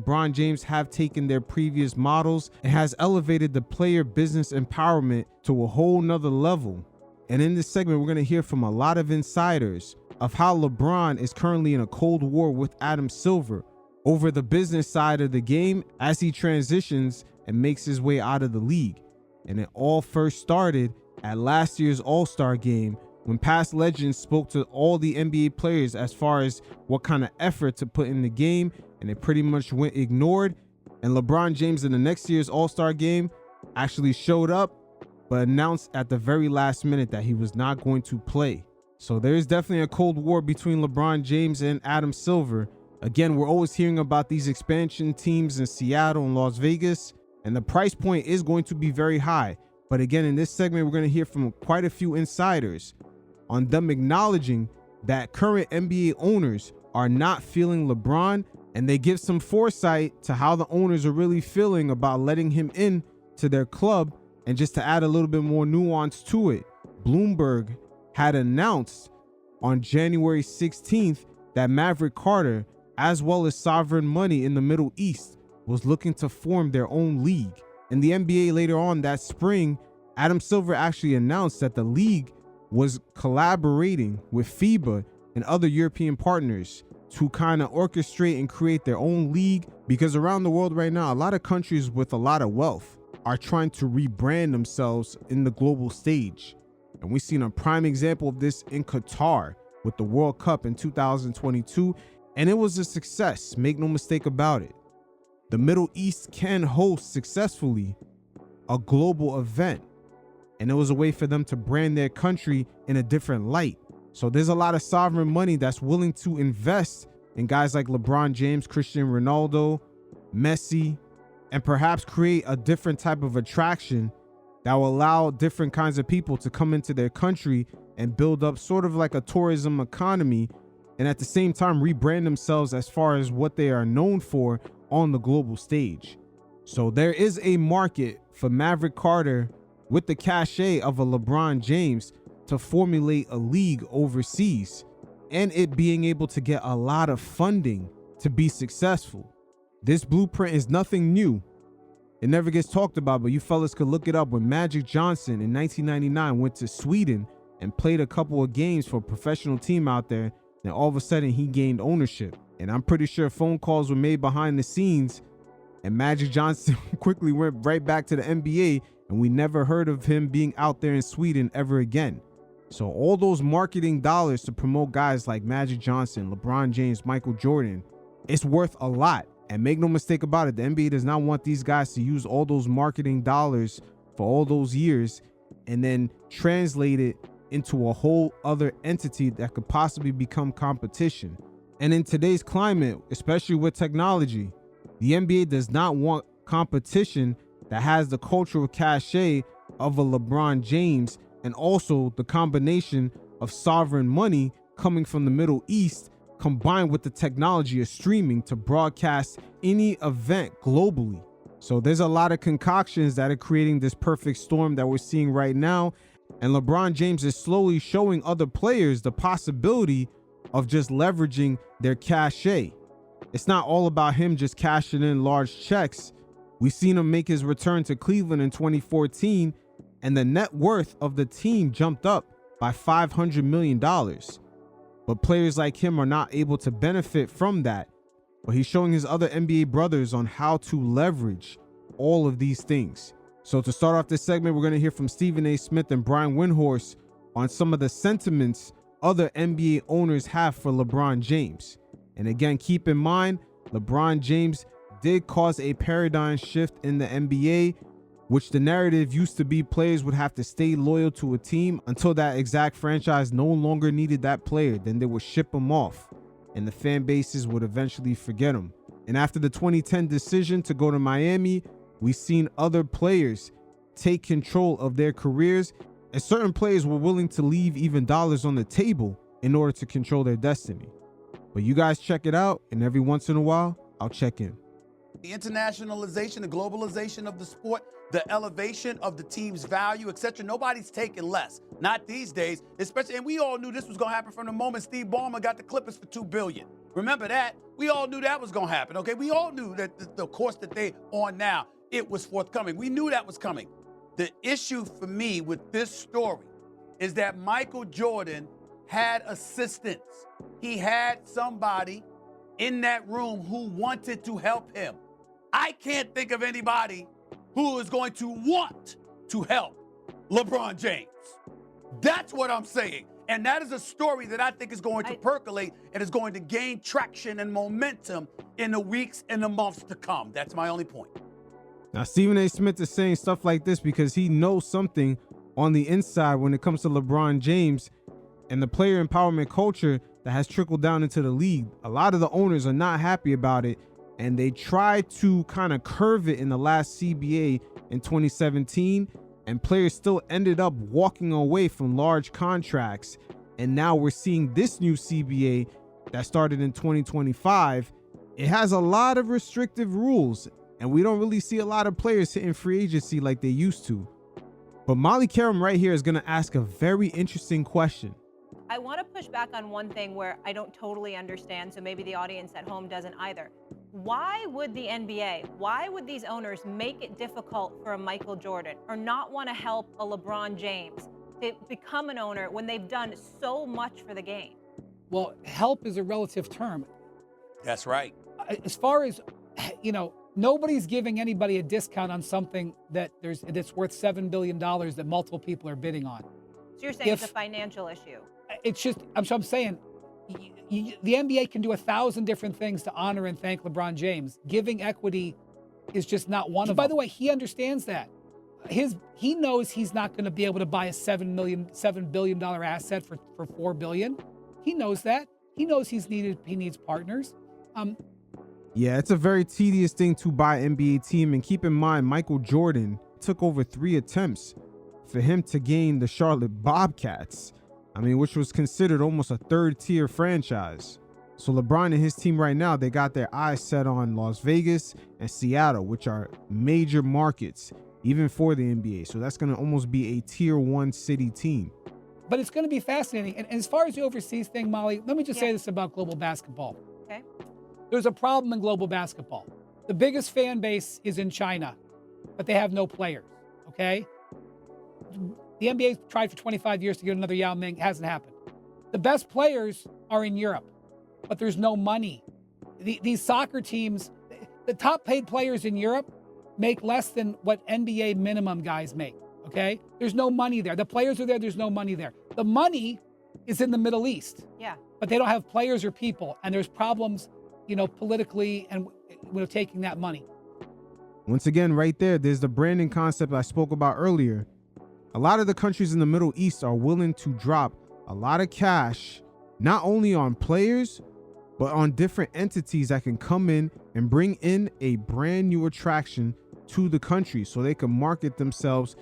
LeBron James have taken their previous models and has elevated the player business empowerment to a whole nother level. And in this segment, we're going to hear from a lot of insiders of how LeBron is currently in a cold war with Adam Silver over the business side of the game as he transitions and makes his way out of the league. And it all first started at last year's All-Star game when past legends spoke to all the NBA players as far as what kind of effort to put in the game, and it pretty much went ignored. And LeBron James in the next year's All-Star game actually showed up, but announced at the very last minute that he was not going to play. So there's definitely a cold war between LeBron James and Adam Silver. Again, we're always hearing about these expansion teams in Seattle and Las Vegas, and the price point is going to be very high. But again, in this segment, we're going to hear from quite a few insiders on them acknowledging that current NBA owners are not feeling LeBron, and they give some foresight to how the owners are really feeling about letting him in to their club. And just to add a little bit more nuance to it, Bloomberg had announced on January 16th that Maverick Carter, as well as Sovereign Money in the Middle East, was looking to form their own league. In the NBA later on that spring, Adam Silver actually announced that the league was collaborating with FIBA and other European partners to kind of orchestrate and create their own league, because around the world right now, a lot of countries with a lot of wealth are trying to rebrand themselves in the global stage. And we've seen a prime example of this in Qatar with the World Cup in 2022, and it was a success, make no mistake about it. The Middle East can host successfully a global event, and it was a way for them to brand their country in a different light. So there's a lot of sovereign money that's willing to invest in guys like LeBron James, Cristiano Ronaldo, Messi, and perhaps create a different type of attraction that will allow different kinds of people to come into their country and build up sort of like a tourism economy, and at the same time rebrand themselves as far as what they are known for on the global stage. So there is a market for Maverick Carter with the cachet of a LeBron James to formulate a league overseas, and it being able to get a lot of funding to be successful. This blueprint is nothing new. It never gets talked about, but you fellas could look it up. When Magic Johnson in 1999 went to Sweden and played a couple of games for a professional team out there, then all of a sudden he gained ownership. And I'm pretty sure phone calls were made behind the scenes, and Magic Johnson quickly went right back to the NBA, and we never heard of him being out there in Sweden ever again. So all those marketing dollars to promote guys like Magic Johnson, LeBron James, Michael Jordan, it's worth a lot. And make no mistake about it, the NBA does not want these guys to use all those marketing dollars for all those years and then translate it into a whole other entity that could possibly become competition. And in today's climate, especially with technology, the NBA does not want competition that has the cultural cachet of a LeBron James, and also the combination of sovereign money coming from the Middle East combined with the technology of streaming to broadcast any event globally. So there's a lot of concoctions that are creating this perfect storm that we're seeing right now. And LeBron James is slowly showing other players the possibility of just leveraging their cachet. It's not all about him just cashing in large checks. We've seen him make his return to Cleveland in 2014, and the net worth of the team jumped up by $500 million. But players like him are not able to benefit from that. But he's showing his other NBA brothers on how to leverage all of these things. So to start off this segment, we're going to hear from Stephen A. Smith and Brian Windhorst on some of the sentiments other NBA owners have for LeBron James. And again, keep in mind, LeBron James did cause a paradigm shift in the NBA, which the narrative used to be players would have to stay loyal to a team until that exact franchise no longer needed that player. Then they would ship him off and the fan bases would eventually forget him. And after the 2010 decision to go to Miami, we've seen other players take control of their careers, and certain players were willing to leave even dollars on the table in order to control their destiny. But you guys check it out, and every once in a while, I'll check in. The internationalization, the globalization of the sport, the elevation of the team's value, etc. Nobody's taking less. Not these days, especially, and we all knew this was going to happen from the moment Steve Ballmer got the Clippers for $2 billion. Remember that? We all knew that was going to happen, okay? We all knew that the course that they on now, it was forthcoming. We knew that was coming. The issue for me with this story is that Michael Jordan had assistants. He had somebody in that room who wanted to help him. I can't think of anybody who is going to want to help LeBron James. That's what I'm saying. And that is a story that I think is going to percolate and is going to gain traction and momentum in the weeks and the months to come. That's my only point. Now, Stephen A. Smith is saying stuff like this because he knows something on the inside when it comes to LeBron James and the player empowerment culture that has trickled down into the league. A lot of the owners are not happy about it, and they tried to kind of curve it in the last CBA in 2017, and players still ended up walking away from large contracts. And now we're seeing this new CBA that started in 2025. It has a lot of restrictive rules, and we don't really see a lot of players hitting free agency like they used to. But Molly Karam right here is going to ask a very interesting question. I want to push back on one thing where I don't totally understand, so maybe the audience at home doesn't either. Why would the NBA, why would these owners make it difficult for a Michael Jordan or not want to help a LeBron James to become an owner when they've done so much for the game? Well, help is a relative term. That's right. As far as, nobody's giving anybody a discount on something that's worth $7 billion that multiple people are bidding on. So you're saying it's a financial issue? It's just, I'm saying, the NBA can do 1,000 different things to honor and thank LeBron James. Giving equity is just not one of them. By the way, he understands that. He knows he's not going to be able to buy a $7 billion asset for $4 billion. He knows that. He knows he needs partners. Yeah, it's a very tedious thing to buy an NBA team. And keep in mind, Michael Jordan took over 3 attempts for him to gain the Charlotte Bobcats. Which was considered almost a third-tier franchise. So LeBron and his team right now, they got their eyes set on Las Vegas and Seattle, which are major markets, even for the NBA. So that's going to almost be a tier 1 city team. But it's going to be fascinating. And as far as the overseas thing, Molly, let me just say this about global basketball. Okay. There's a problem in global basketball. The biggest fan base is in China, but they have no players, okay? The NBA tried for 25 years to get another Yao Ming. Hasn't happened. The best players are in Europe, but there's no money. These soccer teams, the top paid players in Europe make less than what NBA minimum guys make, okay? There's no money there. The players are there. There's no money there. The money is in the Middle East. Yeah. But they don't have players or people, and there's problems, politically and taking that money. Once again, right there's the branding concept I spoke about earlier. A lot of the countries in the Middle East are willing to drop a lot of cash, not only on players, but on different entities that can come in and bring in a brand new attraction to the country so they can market themselves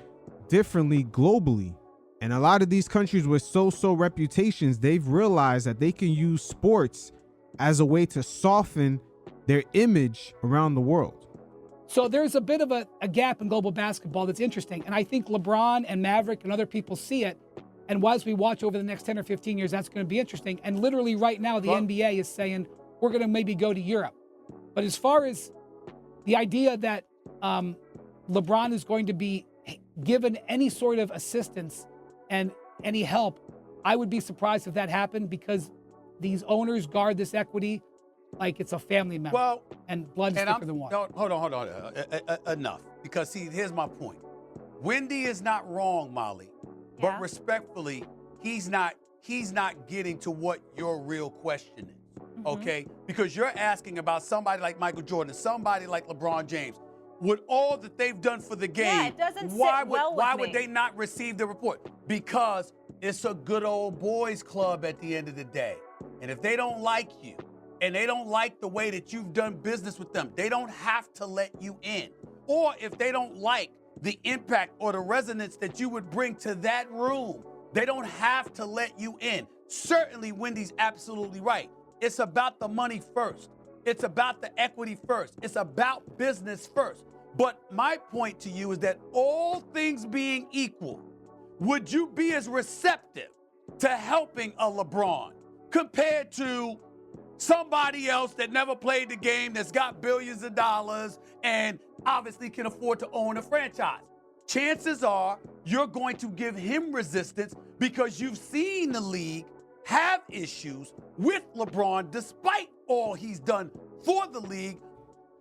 differently globally. And a lot of these countries with so-so reputations, they've realized that they can use sports as a way to soften their image around the world. So there's a bit of a gap in global basketball that's interesting. And I think LeBron and Maverick and other people see it. And as we watch over the next 10 or 15 years, that's going to be interesting. And literally right now, the NBA is saying, we're going to maybe go to Europe. But as far as the idea that LeBron is going to be given any sort of assistance and any help, I would be surprised if that happened because these owners guard this equity like it's a family member. Well, and blood is thicker than water. No, hold on. Enough. Because see, here's my point. Wendy is not wrong, Molly, but respectfully, he's not getting to what your real question is. Okay? Because you're asking about somebody like Michael Jordan, somebody like LeBron James. With all that they've done for the game, it doesn't why sit well with would me. they not receive the report? Because it's a good old boys club at the end of the day. And if they don't like you, and they don't like the way that you've done business with them, they don't have to let you in. Or if they don't like the impact or the resonance that you would bring to that room, they don't have to let you in. Certainly, Wendy's absolutely right. It's about the money first. It's about the equity first. It's about business first. But my point to you is that all things being equal, would you be as receptive to helping a LeBron compared to somebody else that never played the game, that's got billions of dollars and obviously can afford to own a franchise. Chances are you're going to give him resistance because you've seen the league have issues with LeBron despite all he's done for the league.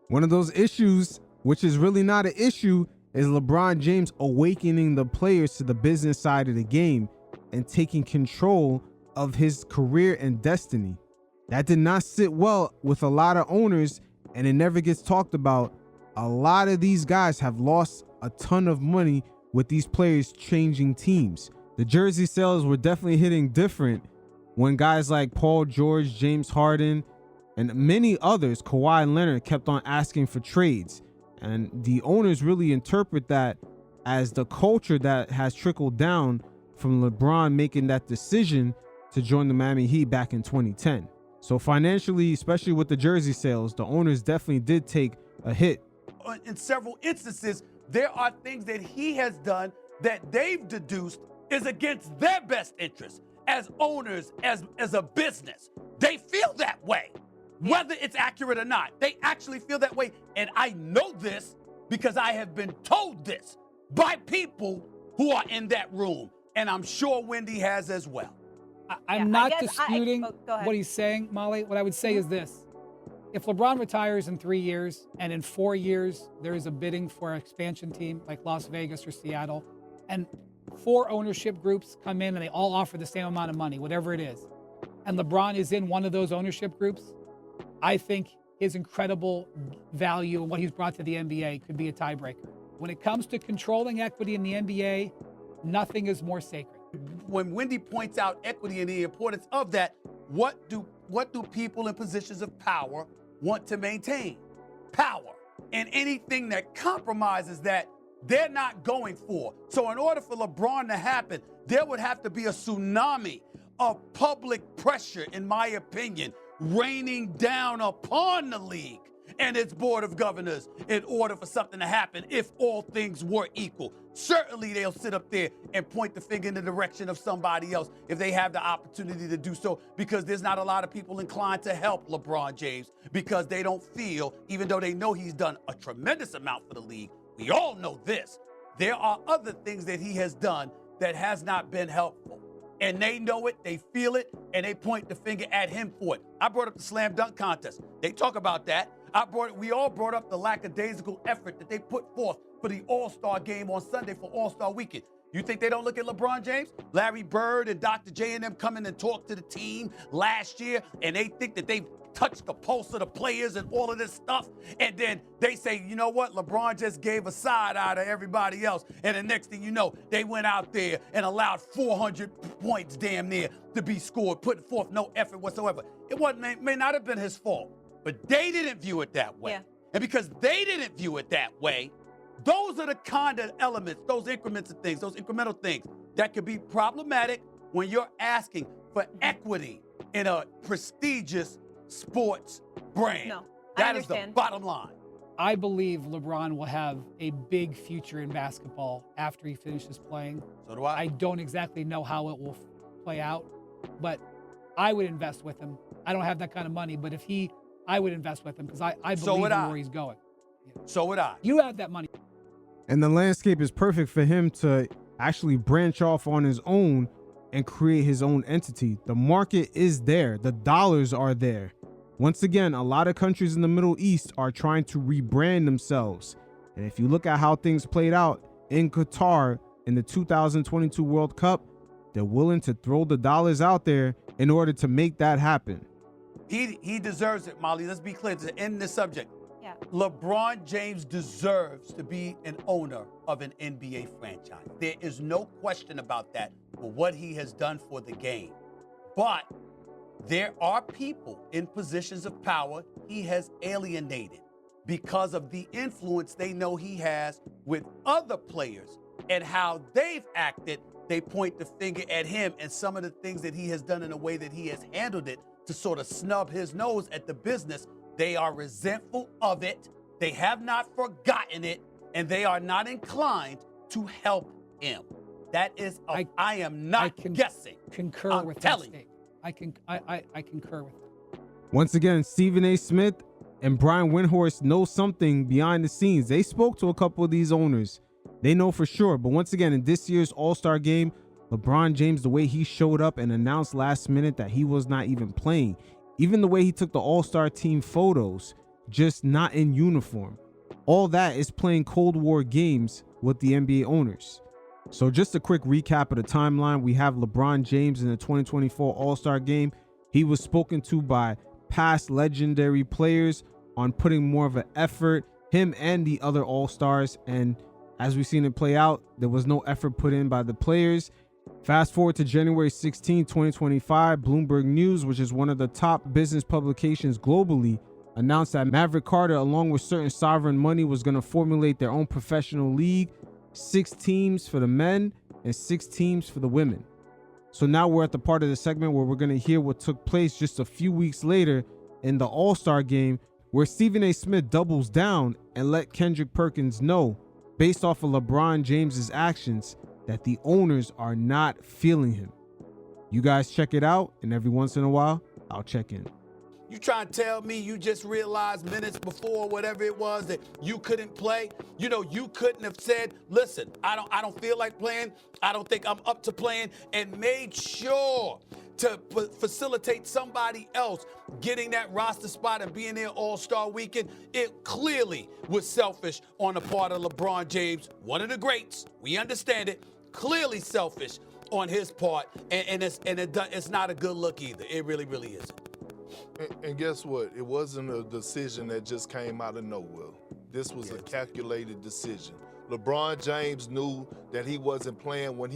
One of those issues, which is really not an issue, is LeBron James awakening the players to the business side of the game and taking control of his career and destiny. That did not sit well with a lot of owners, and it never gets talked about. A lot of these guys have lost a ton of money with these players changing teams. The jersey sales were definitely hitting different when guys like Paul George, James Harden, and many others, Kawhi Leonard, kept on asking for trades. And the owners really interpret that as the culture that has trickled down from LeBron making that decision to join the Miami Heat back in 2010. So financially, especially with the jersey sales, the owners definitely did take a hit. In several instances, there are things that he has done that they've deduced is against their best interest as owners, as a business. They feel that way, whether it's accurate or not. They actually feel that way. And I know this because I have been told this by people who are in that room. And I'm sure Wendy has as well. I'm not disputing what he's saying, Molly. What I would say is this. If LeBron retires in 3 years and in 4 years there is a bidding for an expansion team like Las Vegas or Seattle, and 4 ownership groups come in and they all offer the same amount of money, whatever it is, and LeBron is in one of those ownership groups, I think his incredible value and what he's brought to the NBA could be a tiebreaker. When it comes to controlling equity in the NBA, nothing is more sacred. When Wendy points out equity and the importance of that, what do people in positions of power want to maintain? Power. And anything that compromises that, they're not going for. So in order for LeBron to happen, there would have to be a tsunami of public pressure, in my opinion, raining down upon the league and its board of governors in order for something to happen if all things were equal. Certainly they'll sit up there and point the finger in the direction of somebody else if they have the opportunity to do so, because there's not a lot of people inclined to help LeBron James because they don't feel, even though they know he's done a tremendous amount for the league, we all know this, there are other things that he has done that has not been helpful. And they know it, they feel it, and they point the finger at him for it. I brought up the slam dunk contest. They talk about that. We all brought up the lackadaisical effort that they put forth for the All-Star game on Sunday for All-Star weekend. You think they don't look at LeBron James? Larry Bird and Dr. J and them come in and talk to the team last year, and they think that they've touched the pulse of the players and all of this stuff. And then they say, you know what? LeBron just gave a side eye to everybody else. And the next thing you know, they went out there and allowed 400 points damn near to be scored, putting forth no effort whatsoever. It may not have been his fault, but they didn't view it that way. Yeah. And because they didn't view it that way, those are the kind of elements, those increments of things, those incremental things that could be problematic when you're asking for equity in a prestigious sports brand. No, that is the bottom line. I believe LeBron will have a big future in basketball after he finishes playing. So do I. I don't exactly know how it will play out, but I would invest with him. I don't have that kind of money, but I would invest with him because I believe in where he's going. Yeah. So would I. You have that money. And the landscape is perfect for him to actually branch off on his own and create his own entity. The market is there. The dollars are there. Once again, a lot of countries in the Middle East are trying to rebrand themselves. And if you look at how things played out in Qatar in the 2022 World Cup, they're willing to throw the dollars out there in order to make that happen. He deserves it, Molly. Let's be clear to end this subject. Yeah. LeBron James deserves to be an owner of an NBA franchise. There is no question about that for what he has done for the game. But there are people in positions of power he has alienated because of the influence they know he has with other players and how they've acted. They point the finger at him and some of the things that he has done in a way that he has handled it to sort of snub his nose at the business. They are resentful of it. They have not forgotten it, and they are not inclined to help him. That is, I am not guessing. Concur I'm with telling that statement. I concur with that. Once again, Stephen A. Smith and Brian Windhorst know something behind the scenes. They spoke to a couple of these owners. They know for sure. But once again, in this year's All-Star game, LeBron James, the way he showed up and announced last minute that he was not even playing, even the way he took the All-Star team photos, just not in uniform. All that is playing Cold War games with the NBA owners. So just a quick recap of the timeline. We have LeBron James in the 2024 All-Star game. He was spoken to by past legendary players on putting more of an effort, him and the other All-Stars. And as we've seen it play out, there was no effort put in by the players. Fast forward to January 16, 2025, Bloomberg News, which is one of the top business publications globally, announced that Maverick Carter, along with certain sovereign money, was going to formulate their own professional league, 6 teams for the men and 6 teams for the women. So now we're at the part of the segment where we're going to hear what took place just a few weeks later in the All-Star game, where Stephen A. Smith doubles down and let Kendrick Perkins know, based off of LeBron James's actions, that the owners are not feeling him. You guys check it out, and every once in a while, I'll check in. You trying to tell me you just realized minutes before, whatever it was, that you couldn't play? You know, you couldn't have said, listen, I don't feel like playing. I don't think I'm up to playing, and made sure to facilitate somebody else getting that roster spot and being there All-Star weekend. It clearly was selfish on the part of LeBron James, one of the greats. We understand it. Clearly selfish on his part, and it's not a good look either. It really, really isn't. And guess what? It wasn't a decision that just came out of nowhere. This was a calculated decision. LeBron James knew that he wasn't playing when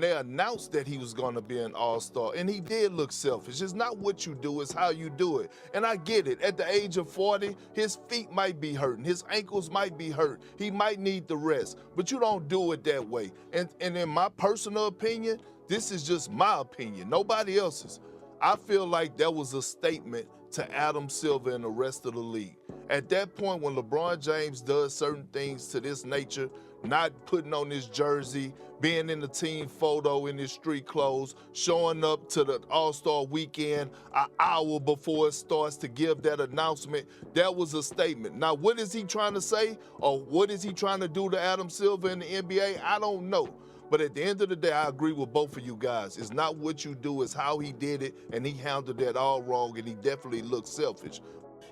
they announced that he was going to be an All-Star, and he did look selfish. It's not what you do, it's how you do it. And I get it. At the age of 40, his feet might be hurting, his ankles might be hurt, he might need the rest, but you don't do it that way. And in my personal opinion, this is just my opinion, nobody else's. I feel like that was a statement to Adam Silver and the rest of the league. At that point, when LeBron James does certain things to this nature, not putting on his jersey, being in the team photo in his street clothes, showing up to the All-Star weekend an hour before it starts to give that announcement, that was a statement. Now, what is he trying to say, or what is he trying to do to Adam Silver in the NBA? I don't know. But at the end of the day, I agree with both of you guys. It's not what you do, it's how he did it, and he handled that all wrong, and he definitely looked selfish.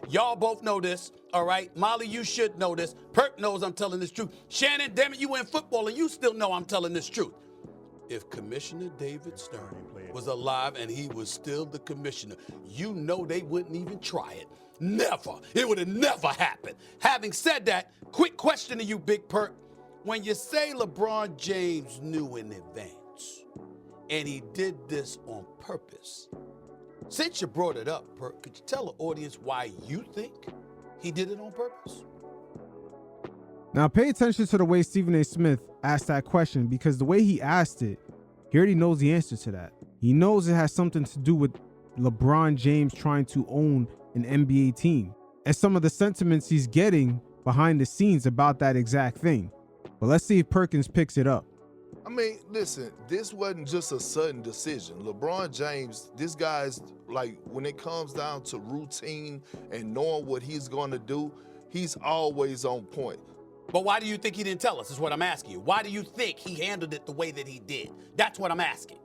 Y'all both know this, all right? Molly, you should know this. Perk knows I'm telling this truth. Shannon, damn it, you in football, and you still know I'm telling this truth. If Commissioner David Stern was alive and he was still the commissioner, you know they wouldn't even try it. Never. It would have never happened. Having said that, quick question to you, Big Perk. When you say LeBron James knew in advance, and he did this on purpose, since you brought it up, Perk, could you tell the audience why you think he did it on purpose? Now, pay attention to the way Stephen A. Smith asked that question, because the way he asked it, he already knows the answer to that. He knows it has something to do with LeBron James trying to own an NBA team and some of the sentiments he's getting behind the scenes about that exact thing. But let's see if Perkins picks it up. I mean, listen, this wasn't just a sudden decision. LeBron James, this guy's like, when it comes down to routine and knowing what he's going to do, he's always on point. But why do you think he didn't tell us, is what I'm asking you. Why do you think he handled it the way that he did? That's what I'm asking.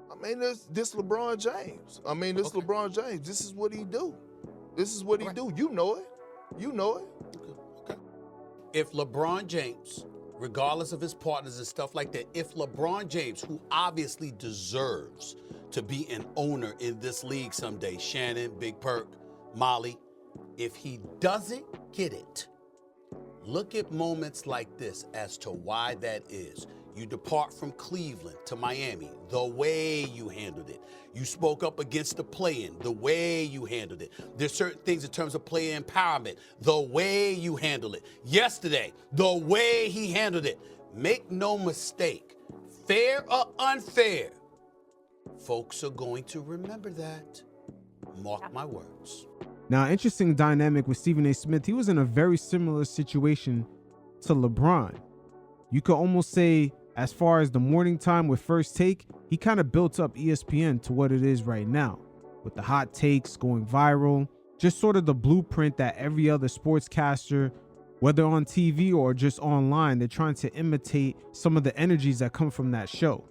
I mean, this LeBron James. LeBron James. This is what he do. This is what he do. You know it. You know it. Okay. If LeBron James, regardless of his partners and stuff like that, if LeBron James, who obviously deserves to be an owner in this league someday, Shannon, Big Perk, Molly, if he doesn't get it, look at moments like this as to why that is. You depart from Cleveland to Miami, the way you handled it. You spoke up against the play-in, the way you handled it. There's certain things in terms of player empowerment, the way you handled it. Yesterday, the way he handled it. Make no mistake, fair or unfair, folks are going to remember that. Mark my words. Now, interesting dynamic with Stephen A. Smith. He was in a very similar situation to LeBron. You could almost say As far as the morning time with First Take, he kind of built up ESPN to what it is right now, with the hot takes going viral, just sort of the blueprint that every other sportscaster, whether on TV or just online, they're trying to imitate some of the energies that come from that show.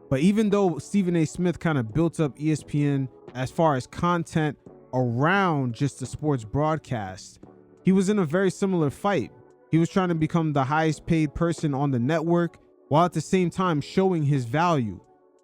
But even though Stephen A. Smith kind of built up ESPN as far as content around just the sports broadcast, he was in a very similar fight. He was trying to become the highest paid person on the network, while at the same time showing his value.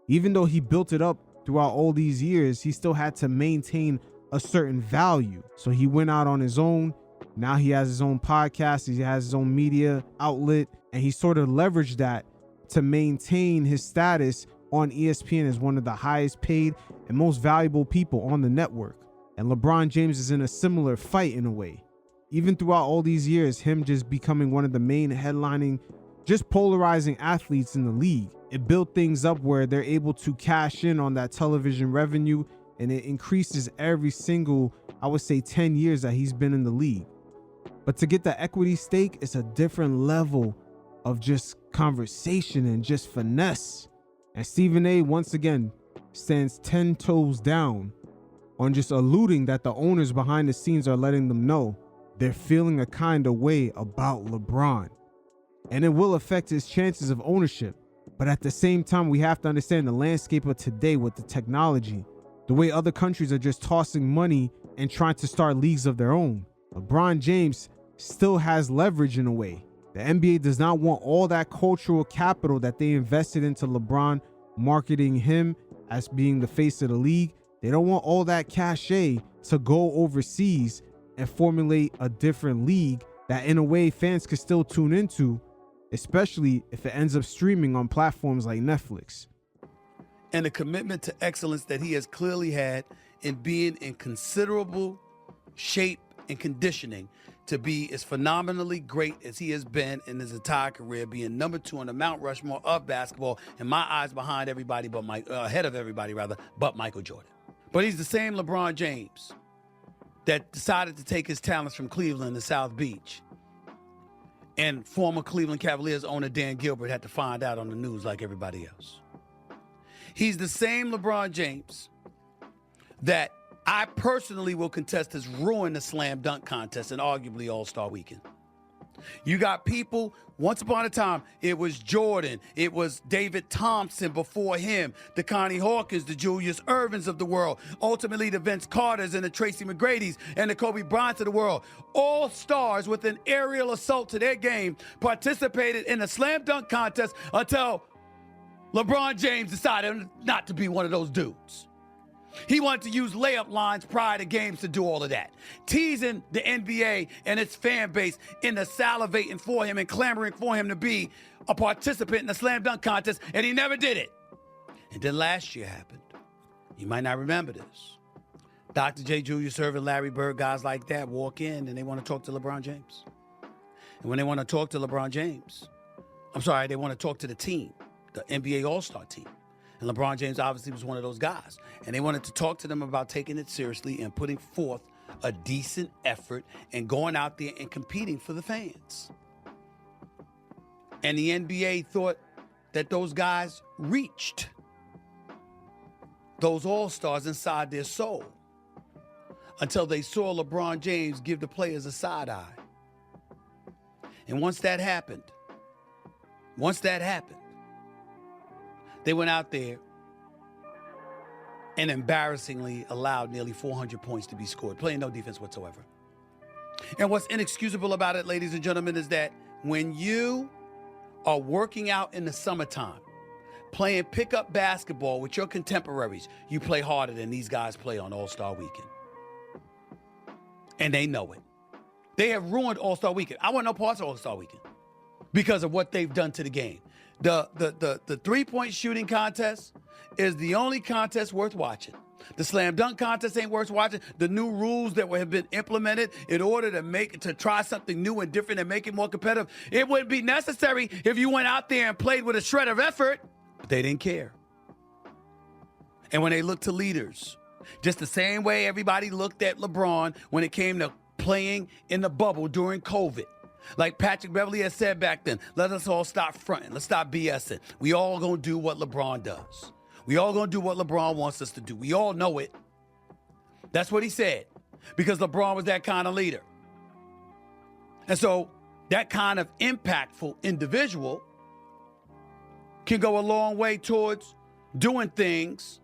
Even though he built it up throughout all these years, he still had to maintain a certain value. So he went out on his own. Now he has his own podcast, he has his own media outlet, and he sort of leveraged that to maintain his status on ESPN as one of the highest paid and most valuable people on the network. And LeBron James is in a similar fight in a way. Even throughout all these years, him just becoming one of the main headlining, just polarizing athletes in the league. It built things up where they're able to cash in on that television revenue, and it increases every single, I would say, 10 years that he's been in the league. But to get the equity stake, it's a different level of just conversation and just finesse. And Stephen A. once again stands 10 toes down on just alluding that the owners behind the scenes are letting them know they're feeling a kind of way about LeBron. And it will affect his chances of ownership. But at the same time, we have to understand the landscape of today with the technology, the way other countries are just tossing money and trying to start leagues of their own. LeBron James still has leverage in a way. The NBA does not want all that cultural capital that they invested into LeBron, marketing him as being the face of the league. They don't want all that cachet to go overseas and formulate a different league that in a way fans could still tune into, especially if it ends up streaming on platforms like Netflix. And the commitment to excellence that he has clearly had in being in considerable shape and conditioning to be as phenomenally great as he has been in his entire career, being number 2 on the Mount Rushmore of basketball, in my eyes behind everybody but ahead of everybody rather, but Michael Jordan. But he's the same LeBron James that decided to take his talents from Cleveland to South Beach. And former Cleveland Cavaliers owner Dan Gilbert had to find out on the news like everybody else. He's the same LeBron James that I personally will contest has ruined the slam dunk contest and arguably All-Star Weekend. You got people, once upon a time, it was Jordan, it was David Thompson before him, the Connie Hawkins, the Julius Irvins of the world, ultimately the Vince Carters and the Tracy McGrady's and the Kobe Bryants of the world. All stars with an aerial assault to their game participated in the slam dunk contest until LeBron James decided not to be one of those dudes. He wanted to use layup lines prior to games to do all of that, teasing the NBA and its fan base into salivating for him and clamoring for him to be a participant in the slam dunk contest, and he never did it. And then last year happened. You might not remember this. Dr. J. Julius Irvin, Larry Bird, guys like that walk in and they want to talk to LeBron James. And when they want to talk to LeBron James, they want to talk to the team, the NBA All-Star team. And LeBron James obviously was one of those guys. And they wanted to talk to them about taking it seriously and putting forth a decent effort and going out there and competing for the fans. And the NBA thought that those guys reached those all-stars inside their soul until they saw LeBron James give the players a side eye. And once that happened, they went out there and embarrassingly allowed nearly 400 points to be scored, playing no defense whatsoever. And what's inexcusable about it, ladies and gentlemen, is that when you are working out in the summertime, playing pickup basketball with your contemporaries, you play harder than these guys play on All-Star Weekend. And they know it. They have ruined All-Star Weekend. I want no parts of All-Star Weekend because of what they've done to the game. The three-point shooting contest is the only contest worth watching. The slam dunk contest ain't worth watching. The new rules that have been implemented in order to try something new and different and make it more competitive, it wouldn't be necessary if you went out there and played with a shred of effort. But they didn't care. And when they look to leaders, just the same way everybody looked at LeBron when it came to playing in the bubble during COVID, Like Patrick Beverly has said back then, let us all stop fronting. Let's stop BSing. We all gonna do what LeBron does. We all gonna do what LeBron wants us to do. We all know it. That's what he said, because LeBron was that kind of leader. And so that kind of impactful individual can go a long way towards doing things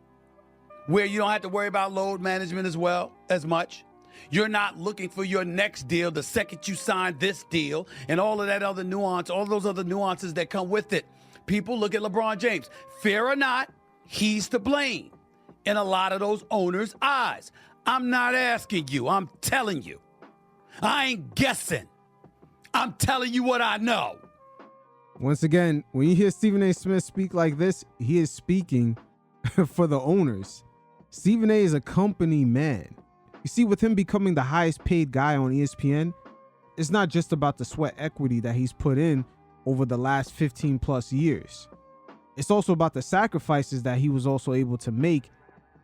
where you don't have to worry about load management as much. You're not looking for your next deal the second you sign this deal and all of that other nuance, all those other nuances that come with it. People look at LeBron James. Fear or not, he's to blame in a lot of those owners' eyes. I'm not asking you. I'm telling you. I ain't guessing. I'm telling you what I know. Once again, when you hear Stephen A. Smith speak like this, he is speaking for the owners. Stephen A. is a company man. You see, with him becoming the highest paid guy on ESPN, it's not just about the sweat equity that he's put in over the last 15 plus years. It's also about the sacrifices that he was also able to make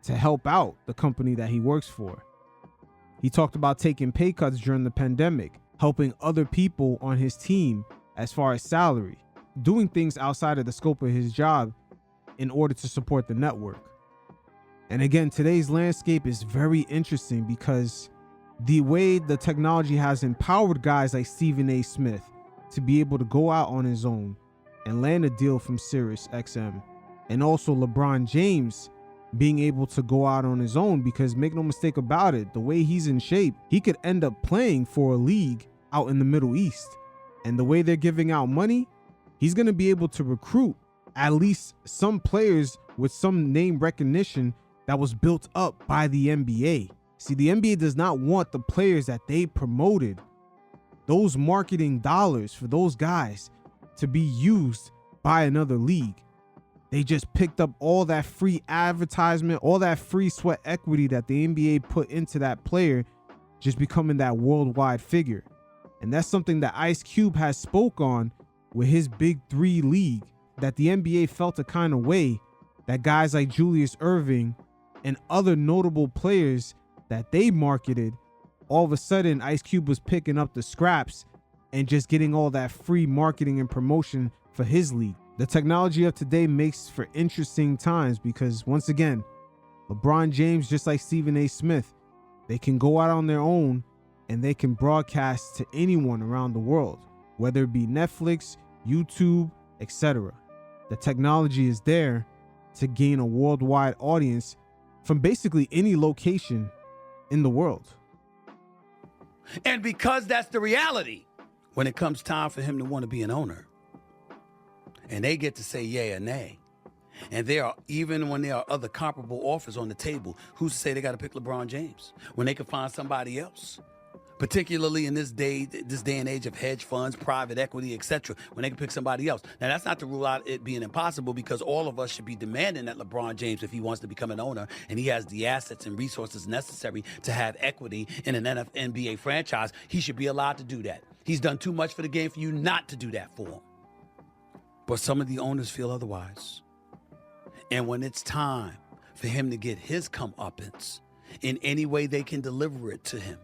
to help out the company that he works for. He talked about taking pay cuts during the pandemic, helping other people on his team as far as salary, doing things outside of the scope of his job in order to support the network. And again, today's landscape is very interesting because the way the technology has empowered guys like Stephen A. Smith to be able to go out on his own and land a deal from Sirius XM, and also LeBron James being able to go out on his own, because make no mistake about it, the way he's in shape, he could end up playing for a league out in the Middle East. And the way they're giving out money, he's going to be able to recruit at least some players with some name recognition that was built up by the NBA. See, the NBA does not want the players that they promoted, those marketing dollars for those guys, to be used by another league. They just picked up all that free advertisement, all that free sweat equity that the NBA put into that player, just becoming that worldwide figure. And that's something that Ice Cube has spoke on with his Big Three league, that the NBA felt a kind of way that guys like Julius Erving and other notable players that they marketed, all of a sudden Ice Cube was picking up the scraps and just getting all that free marketing and promotion for his league. The technology of today makes for interesting times because, once again, LeBron James, just like Stephen A. Smith, they can go out on their own and they can broadcast to anyone around the world, whether it be Netflix, YouTube, etc. The technology is there to gain a worldwide audience from basically any location in the world. And because that's the reality, when it comes time for him to want to be an owner, and they get to say yay or nay, and there are, even when there are other comparable offers on the table, who's to say they got to pick LeBron James when they can find somebody else? Particularly in this day and age of hedge funds, private equity, etc., when they can pick somebody else. Now, that's not to rule out it being impossible, because all of us should be demanding that LeBron James, if he wants to become an owner and he has the assets and resources necessary to have equity in an NBA franchise, he should be allowed to do that. He's done too much for the game for you not to do that for him. But some of the owners feel otherwise. And when it's time for him to get his comeuppance in any way they can deliver it to him,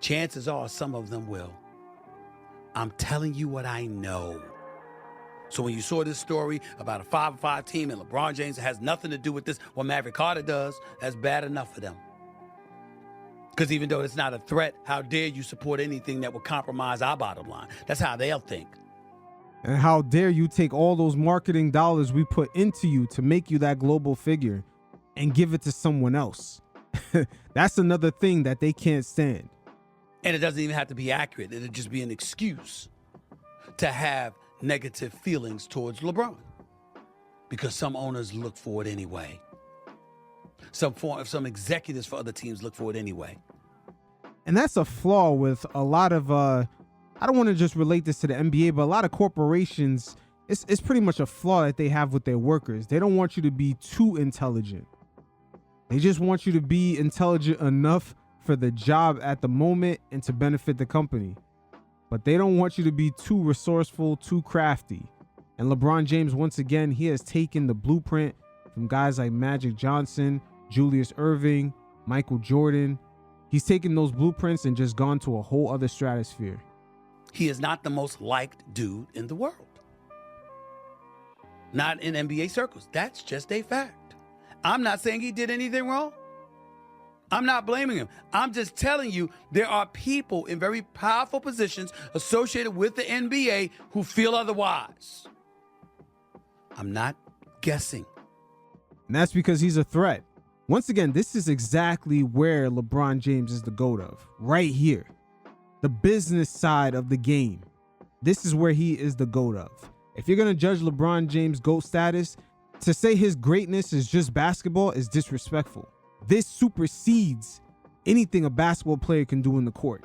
chances are some of them will. I'm telling you what I know. So when you saw this story about a 5-5 team and LeBron James has nothing to do with this, what Maverick Carter does, that's bad enough for them. Because even though it's not a threat, how dare you support anything that would compromise our bottom line? That's how they'll think. And how dare you take all those marketing dollars we put into you to make you that global figure and give it to someone else? That's another thing that they can't stand. And it doesn't even have to be accurate. It'll just be an excuse to have negative feelings towards LeBron, because some owners look for it anyway. Some executives for other teams look for it anyway. And that's a flaw with a lot of, I don't want to just relate this to the NBA, but a lot of corporations, it's pretty much a flaw that they have with their workers. They don't want you to be too intelligent. They just want you to be intelligent enough for the job at the moment and to benefit the company. But they don't want you to be too resourceful, too crafty. And LeBron James, once again, he has taken the blueprint from guys like Magic Johnson, Julius Erving, Michael Jordan. He's taken those blueprints and just gone to a whole other stratosphere. He is not the most liked dude in the world. Not in NBA circles. That's just a fact. I'm not saying he did anything wrong. I'm not blaming him. I'm just telling you there are people in very powerful positions associated with the NBA who feel otherwise. I'm not guessing. And that's because he's a threat. Once again, this is exactly where LeBron James is the GOAT of. Right here. The business side of the game. This is where he is the GOAT of. If you're going to judge LeBron James' GOAT status, to say his greatness is just basketball is disrespectful. This supersedes anything a basketball player can do in the court.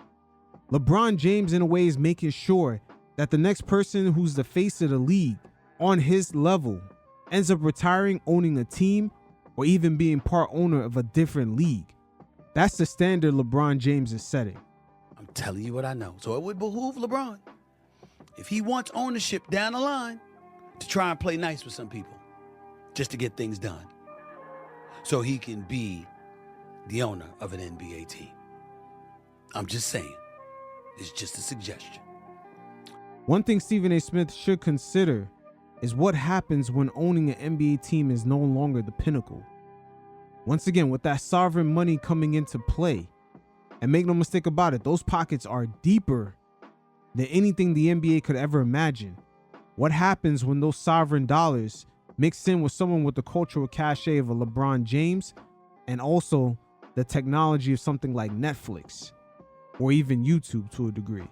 LeBron James, in a way, is making sure that the next person who's the face of the league on his level ends up retiring, owning a team, or even being part owner of a different league. That's the standard LeBron James is setting. I'm telling you what I know. So it would behoove LeBron, if he wants ownership down the line, to try and play nice with some people just to get things done so he can be the owner of an NBA team. I'm just saying. It's just a suggestion. One thing Stephen A. Smith should consider is what happens when owning an NBA team is no longer the pinnacle. Once again, with that sovereign money coming into play, and make no mistake about it, those pockets are deeper than anything the NBA could ever imagine. What happens when those sovereign dollars mix in with someone with the cultural cachet of a LeBron James and also the technology of something like Netflix or even YouTube to a degree?